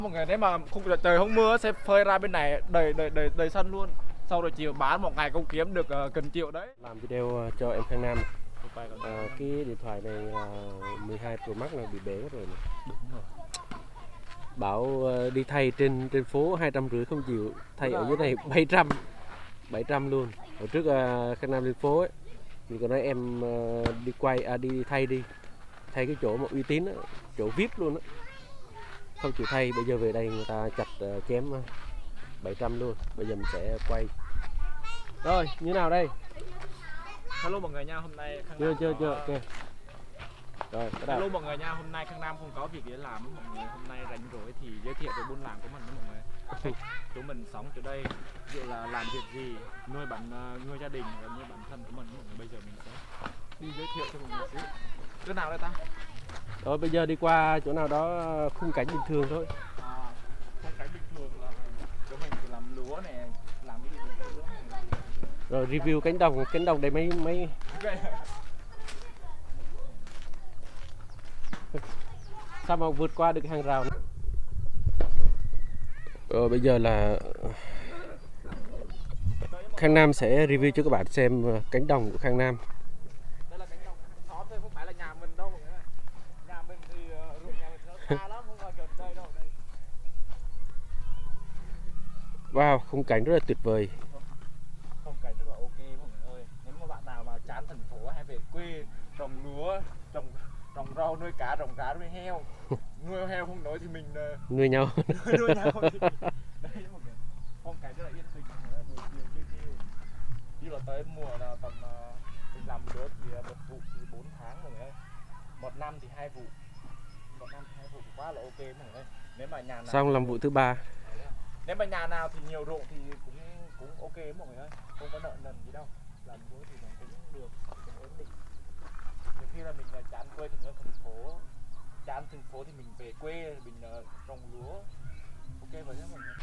Mọi người nếu mà không trời không mưa sẽ phơi ra bên này đầy sân luôn. Sau rồi chiều bán một ngày cũng kiếm được gần triệu đấy. Làm video cho em Khang Nam. Cái điện thoại này là 12 Pro Max là bị bể rồi này. Đúng rồi. Bảo đi thay trên phố 250 không chịu, thay ở dưới này 700 luôn. Hồi trước Khang Nam lên phố ấy, mình có nói em đi thay cái chỗ mà uy tín đó, chỗ VIP luôn á, không chịu thay. Bây giờ về đây người ta chặt chém 700 luôn. Bây giờ mình sẽ quay rồi như nào đây. Hello mọi người nha, hôm nay Khang chưa Nam ok rồi bắt đầu. Hello mọi người nha, hôm nay Khang Nam không có việc để làm mọi người. Hôm nay rảnh rỗi thì giới thiệu về buôn làng của mình với mọi người. Chúng mình sống từ đây, ví dụ là làm việc gì, nuôi gia đình và nuôi bản thân của mình mọi người. Bây giờ mình sẽ đi giới thiệu cho mọi người xíu. Chỗ nào đây ta? Rồi bây giờ đi qua chỗ nào đó khung cảnh bình thường thôi. Khung cảnh bình thường là chúng mình thì làm lúa này, làm cái gì cũng lúa này. Rồi review cánh đồng đây mấy sao mà vượt qua được hàng rào nữa. Rồi bây giờ là Khang Nam sẽ review cho các bạn xem cánh đồng của Khang Nam. Đây là cánh đồng hàng xóm thôi, không phải là nhà mình đâu mọi người. Nhà mình thì ruộng nhà mình nó xa lắm, không phải gần đây đâu. Đây. Wow, khung cảnh rất là tuyệt vời. Phong cảnh rất là ok mọi người ơi. Nếu mà bạn nào mà chán thành phố hay về quê trồng lúa, trồng rau, nuôi cá, trồng cá, nuôi heo. Nuôi heo không nói thì mình Nuôi nhau. nuôi nhau thì đấy mọi người. Phong cảnh rất là yên tĩnh, buổi chiều chiêu. Như là tới mùa là tầm mình làm lúa thì một vụ thì 4 tháng mọi người ơi. Một năm thì 2 vụ. Một năm thì 2 vụ quá là ok mọi người ơi. Nếu mà nhà nào Xong làm vụ thứ 3. Nếu mà nhà nào thì nhiều ruộng thì cũng ok mọi người ơi, không có nợ nần gì đâu. Làm lúa thì nó cũng được, cũng ổn định. Nhiều khi là mình chán quê thì ở thành phố, chán thành phố thì mình về quê mình trồng lúa, ok vậy đó mọi người.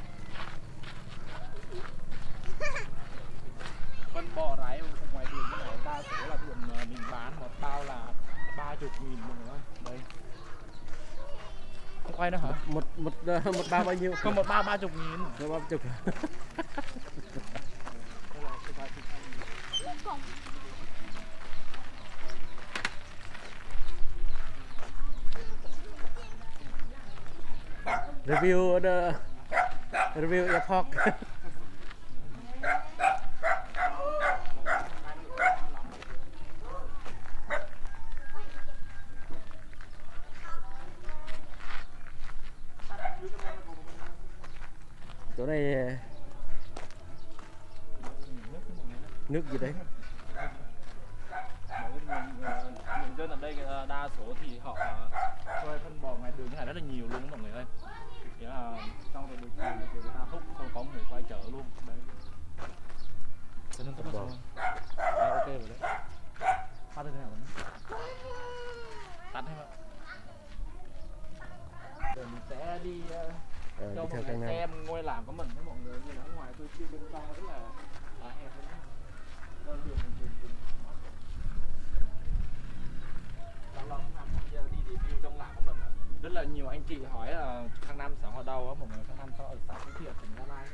Phân bò rái ở ngoài đường như này đa số là mình bán một bao là 30.000 mọi người ơi. Đây. Không quay nữa hả? Một bao bao nhiêu? Không, một bao 30.000. Một bao chục. Review airport. Chỗ này nước gì đấy? Người dân ở đây đa số thì họ phơi phân bò ngoài đường như này rất là nhiều luôn mọi người ơi. Thế là xong rồi buổi chiều thì người ta hút xong có người quay chở luôn. Đấy. Cho nên rất là ngon. Đấy, ok rồi đấy. Phát thế nào nữa? Tắt hết ạ. Rồi mình sẽ đi cho mọi người xem ngôi làng của mình với mọi người như là ở ngoài tôi bên trong rất là hẹp lắm. Đi review trong làng của mình. Rất là nhiều anh chị hỏi là Khang Nam sống ở đâu á mọi người. Khang Nam sống ở xã Phú Thiện, tỉnh Gia Lai.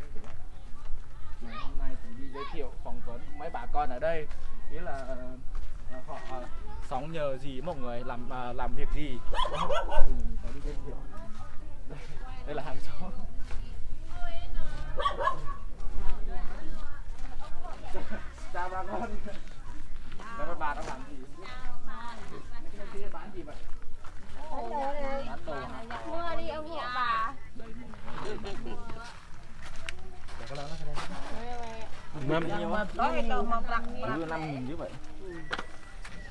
Hôm nay thì đi giới thiệu phỏng vấn mấy bà con ở đây, nghĩa là họ sống nhờ gì mọi người, làm việc gì. Phải đi giới thiệu. Đây là hàng xóm. Chào bà con. Các bà đang làm gì? Cái kia bán gì vậy? Bán đồ này. Bán đồ. Mua đi ông hộ bà. Đây mọi người. Có lớn nó Mâm Có cái cầu mọc lặng. 5.000 chứ vậy.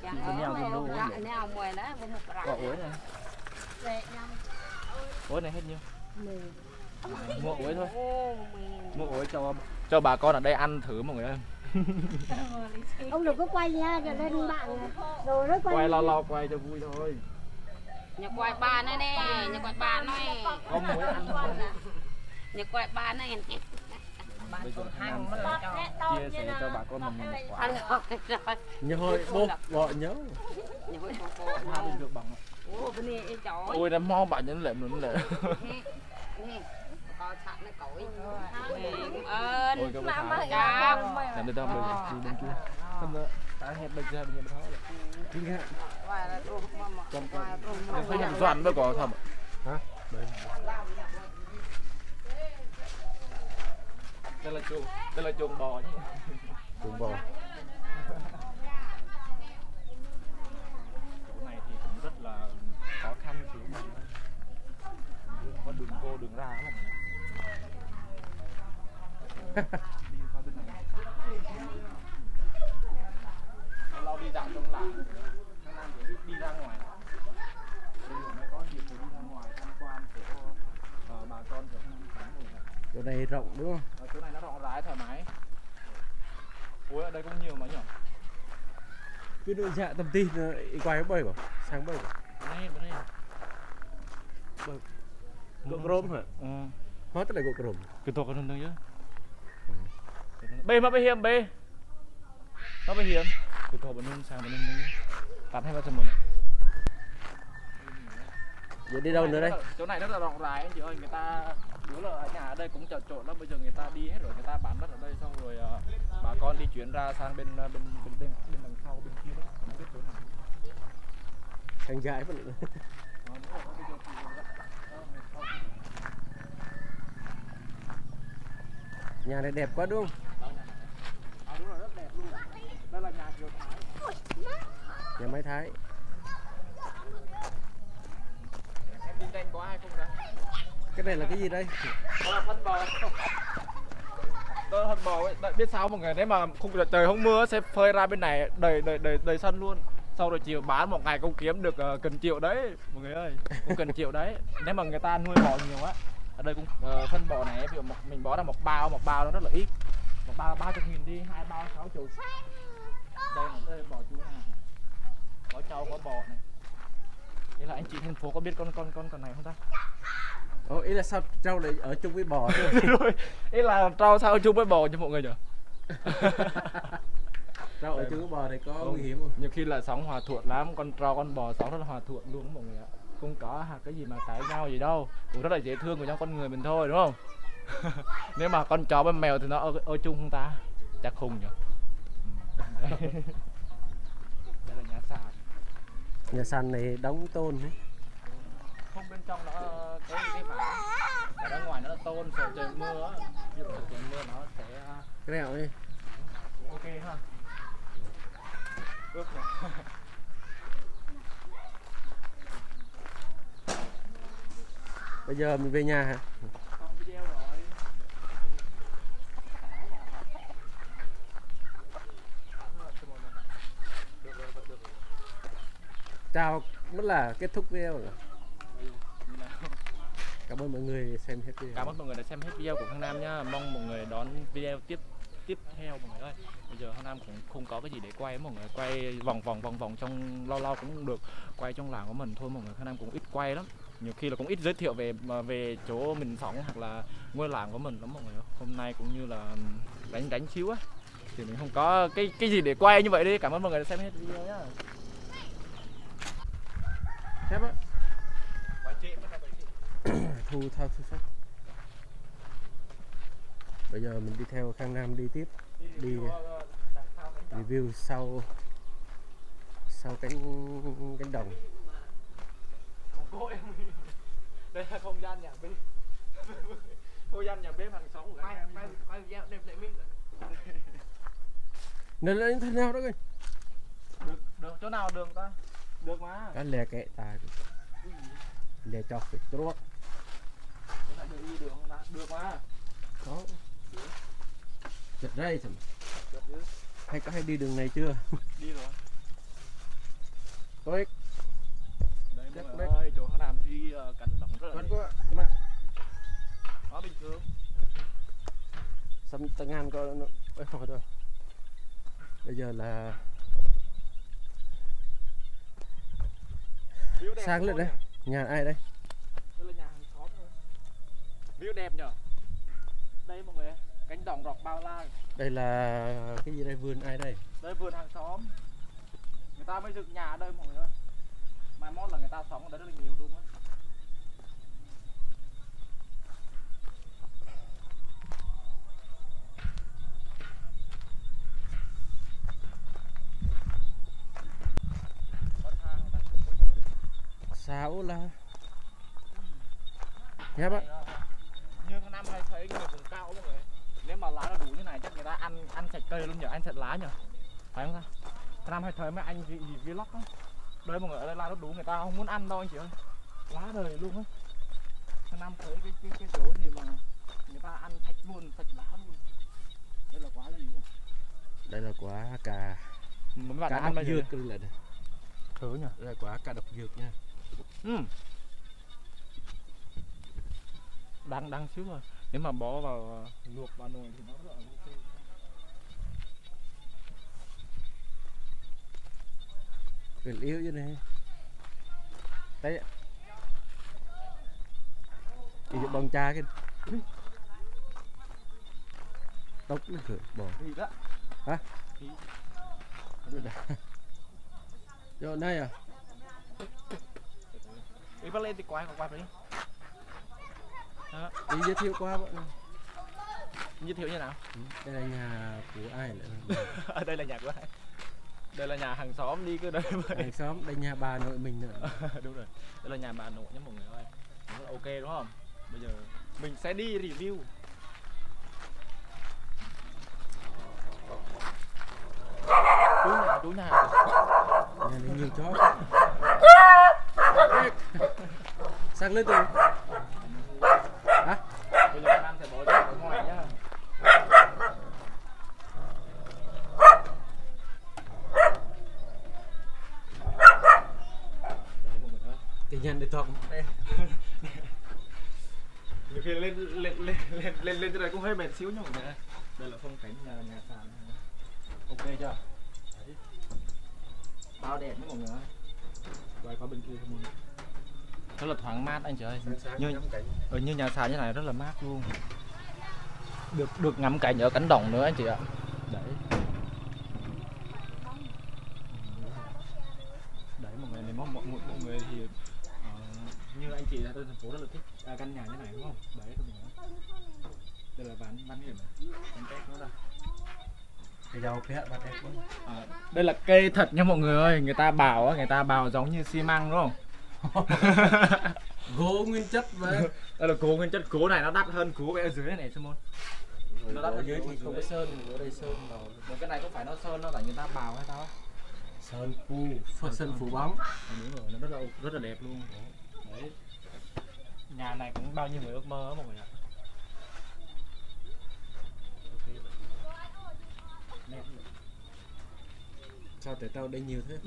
Bên nhau thì đu vậy. Nào mùi đó, bên một rạng. Quả ối này. Ối này hết nhiêu? Mua ối thôi. Mua ối cho bà con ở đây ăn thử mọi người ơi. Ông đừng có quay nha, cho nên bạn rồi nó Quay lo quay cho vui thôi. Nhà quay ba này nè, nhà quay ba này. Không muốn ăn thôi. Nhà quay ba này. Bây giờ Nam sẽ chia sẻ cho bà con mình một quả. Ăn rồi. nhớ hồi bố bỏ nhớ. Nhà quay Hai bên được bằng. Ủa bên này trời. Ôi nó mo bà nhấn lệm nữa lệ. nè con sạch nó cối ơn Ôi, cái Làm bữa ơi, Chào. làm được đâu mình đi bên kia không nữa tại hẹp bên kia bên kia tháo Đi ra. thấy nhầm doan mới có thầm Hả? Đây. đây là chuồng bò nhé Chuồng bò. chỗ này thì cũng rất là khó khăn xíu mà có đường vô đường ra lắm đi qua bên này lâu đi dạo trong làng khả năng phải đi ra ngoài bây giờ mới có dịp thì đi ra ngoài tham quan của bà con của tháng rồi Chỗ này rộng đúng không? chỗ này nó rộng rãi thoải mái ui ở đây cũng nhiều mà nhỉ Cứ đưa dạ tầm tin quay bơi bảo sang bơi bảo bên đây gỗ rôm hả? Hóa tức là gỗ rôm cái tổ cái đường chứ bê mà bê hiểm bê nó bê hiểm cái tổ bên sang bên đây tạt hay bao giờ mình vậy đi đâu nữa đây? Chỗ này rất là rộng rãi anh chị ơi, người ta đứa là ở nhà ở đây cũng chợ trộn lắm, bây giờ người ta đi hết rồi, người ta bán đất ở đây xong rồi bà con đi chuyển ra sang bên đằng sau bên kia đó, không biết chỗ nào. Thành gái vẫn nhà này đẹp quá đúng không? Đúng rồi, rất đẹp luôn. Đây là nhà Kiều Thái. Nhà máy Thái. Em đi tranh có ai không ra? Cái này là cái gì đây? Đó là phân bò. Đó là phân bò ấy. Đấy, biết sao mọi người, nếu mà không trời không mưa sẽ phơi ra bên này đầy sân luôn. Sau rồi chiều bán một ngày cũng kiếm được cần triệu đấy mọi người ơi, cũng cần triệu đấy. Nếu mà người ta nuôi bò nhiều á, ở đây cũng phân bò này ví dụ mình bỏ ra một bao nó rất là ít, một bao 30.000 đi, 2 bao 60. Đây bò chú này, có trâu có bò này. Thế là anh chị thành phố có biết con này không ta? Ồ, ý là sao trâu lại ở chung với bò chứ? Rồi, ý là trâu sao chung với bò cho mọi người nhỉ? Trâu ở chung với bò thì có nguy hiểm không? Nhiều khi là sống hòa thuận lắm, con trâu con bò sống rất là hòa thuận luôn mọi người ạ. Không có cái gì mà cãi nhau gì đâu, cũng rất là dễ thương của nhau con người mình thôi đúng không? Nếu mà con chó với mèo thì nó ở chung không ta? Chắc khùng nhỉ? Đây là nhà sàn. Nhà sàn này đóng tôn ấy. Không, bên trong nó cái vải, ở bên ngoài nó là tôn, sợ trời mưa á, ví dụ trời mưa nó sẽ Cái nào đi? ok ha. Ước này. Bây giờ mình về nhà hả? Xong video rồi. Được. Chào, mất là kết thúc video rồi. Cảm ơn mọi người xem hết video. Cảm ơn mọi người đã xem hết video của Khang Nam nhá. Mong mọi người đón video tiếp theo mọi người ơi. Bây giờ Khang Nam cũng không có cái gì để quay, mọi người quay vòng trong lâu cũng được, quay trong làng của mình thôi mọi người. Khang Nam cũng ít quay lắm, nhiều khi là cũng ít giới thiệu về chỗ mình sống hoặc là ngôi làng của mình lắm mọi người. Hôm nay cũng như là đánh xíu á thì mình không có cái gì để quay như vậy đi. Cảm ơn mọi người đã xem hết video nhá. Thép á. Quay chị, bắt đầu quay chị. Thu sách. Bây giờ mình đi theo Khang Nam đi tiếp, đi review sau cánh đồng. Đây là không gian nhà bếp. Không gian nhà bếp hàng xóm của anh. Quay video đẹp lại mình. Nên lên thế nào đó coi. Được chỗ nào đường ta? Được mà. Cái lè kệ ta. Lè cho phải trốt. Chỗ này được đi đường không ta? Được mà. Có. Giật dây rồi. Được chứ. Hay đi đường này chưa? Đi rồi. Tôi Đây mọi người ơi, chỗ làm đi cánh đồng rất là vẫn đẹp. có mà Nó bình thường. xăm tầng ngàn có nó thôi. Bây giờ là View đẹp sang lên thôi đây. nhỉ? Nhà ai đây? Đây là nhà hàng xóm thôi. View đẹp nhở? Đây mọi người, cánh đồng rọc bao la. Đây là cái gì đây, vườn ai đây? Đây vườn hàng xóm. Người ta mới dựng nhà ở đây mọi người ơi. Mai mốt là người ta sống ở đây rất là nhiều luôn á. là nhá bác. Như tháng 5 hay thấy người vùng cao mọi người, nếu mà lá nó đủ như này chắc người ta ăn sạch cây luôn nhỉ, ăn sạch lá nhỉ, phải không ta? Tháng 5 hay thấy mấy anh gì vlog á, đây mọi người, ở đây lá nó đủ người ta không muốn ăn đâu anh chị ơi, lá đời luôn á. Tháng 5 thấy cái chỗ gì mà người ta ăn sạch luôn, sạch lá luôn. Đây là quả gì nhỉ? Đây là quả cà Mấy bạn đã độc ăn bao giờ dược chưa? là đây. Thử nhỉ? Đây là quả cà độc dược nha. Đang xíu rồi, nếu mà bỏ vào luộc vào nồi thì nó rất là ok. Quyền yếu chứ này. Đấy. Thì bằng cha cái tóc nó khởi bỏ. Gì đó? Hả? Chỗ này à? Đi bắt lên thì quay đi. Đó. Đi giới thiệu qua bọn. Giới thiệu như nào? Đây là nhà của ai lại? Ở đây là nhà của ai? Đây là nhà hàng xóm đi cứ đây vậy. Hàng xóm, đây nhà bà nội mình nữa. Đúng rồi. Đây là nhà bà nội nhé mọi người ơi. Rất là ok đúng không? Bây giờ mình sẽ đi review. Chú nhà. Nhà này nhiều chó. Sang lên từ. Hả? Bây giờ Nam sẽ bỏ ra ở ngoài nhá. Cái nhà này to. Nhiều khi lên trên này cũng hơi mệt xíu nhá mọi người. Đây là phong cảnh nhà sàn. Ok chưa? Đấy. Bao đẹp đấy mọi người ơi. Quay qua bên kia không luôn. Rất là thoáng mát anh chị ơi. Như nhà sàn như này rất là mát luôn. Được ngắm cảnh ở cánh đồng nữa anh chị ạ. Đấy. Đấy mọi người, nếu mọi người thì như anh chị ở thành phố rất là thích căn nhà như này đúng không? Đấy mọi người. Đây là bán hiểm này. Bán tét nữa đây. Cái dầu phép bắt ép luôn. Đây là cây thật nha mọi người ơi, người ta bảo giống như xi măng đúng không? Gỗ nguyên chất mà. Đây là gỗ nguyên chất, gỗ này nó đắt hơn gỗ ở dưới này Simon. Nó đắt ở dưới thì không có sơn, ở đây sơn màu. Còn cái này có phải nó sơn nó là người ta bào hay sao á? Sơn sơn phủ bóng. Đúng rồi, nó rất là đẹp luôn. Đấy. Nhà này cũng bao nhiêu người ước mơ á mọi người ạ. Sao tại tao đây nhiều thế?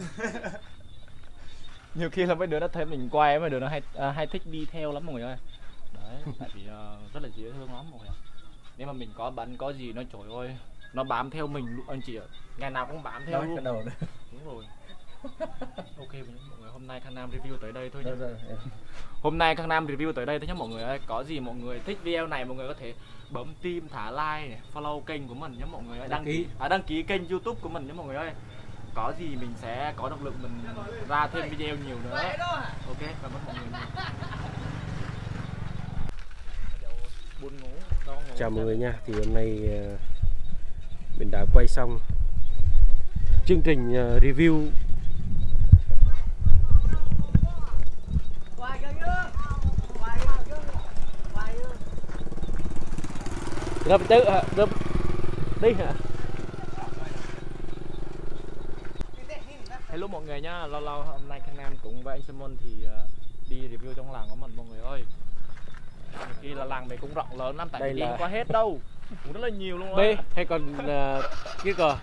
Nhiều khi là mấy đứa nó thấy mình quay, mấy đứa nó hay thích đi theo lắm mọi người ơi. Đấy, tại vì rất là dễ thương lắm mọi người ạ. Nếu mà mình có bắn có gì nó trời ơi, nó bám theo mình luôn anh chị ạ. Ngày nào cũng bám theo Nói luôn. cái đầu đấy. Đúng rồi. Ok mọi người, hôm nay Khang Nam review tới đây thôi nhé. Rồi. Hôm nay Khang Nam review tới đây thôi nhé mọi người ơi. Có gì mọi người thích video này mọi người có thể bấm tim, thả like này, follow kênh của mình nhé mọi người ơi. Đăng ký kênh YouTube của mình nhé mọi người ơi. Có gì mình sẽ có động lực mình ra thêm video nhiều nữa. Ok, cảm ơn mọi người. Buồn ngủ, Chào mọi người nha, thì hôm nay mình đã quay xong chương trình review Rập tự hả? Rập đi hả? Hello mọi người nhá, lâu hôm nay Khang Nam cùng với anh Simon thì đi review trong làng của mình mọi người ơi. Khi là làng này cũng rộng lớn lắm, tại vì đi không qua hết đâu, cũng rất là nhiều luôn. B hay còn cái cờ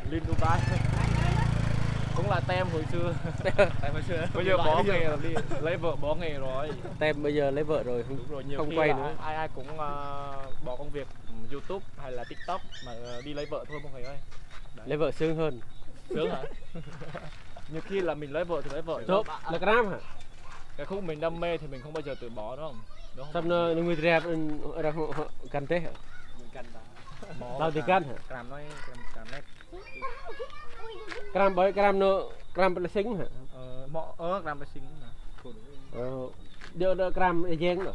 Linh Dubai cũng là tem hồi xưa. Bây giờ bỏ nghề rồi, đi lấy vợ bỏ nghề rồi. Tem bây giờ lấy vợ rồi, Đúng rồi, nhiều không khi quay là nữa. ai cũng bỏ công việc YouTube hay là TikTok mà đi lấy vợ thôi mọi người ơi. Đấy. Lấy vợ sướng hơn. Sướng hả? Nhiều khi là mình lấy vợ thì lấy vợ. Tốt, là cái nam hả? Cái khúc mình đam mê thì mình không bao giờ từ bỏ đúng không? Xong nó người đẹp ở căn thế hả? Mình cần Tao thì căn hả? Cram nói Cram nó xính hả? cram nó xinh mà. Đỡ cram giang rồi.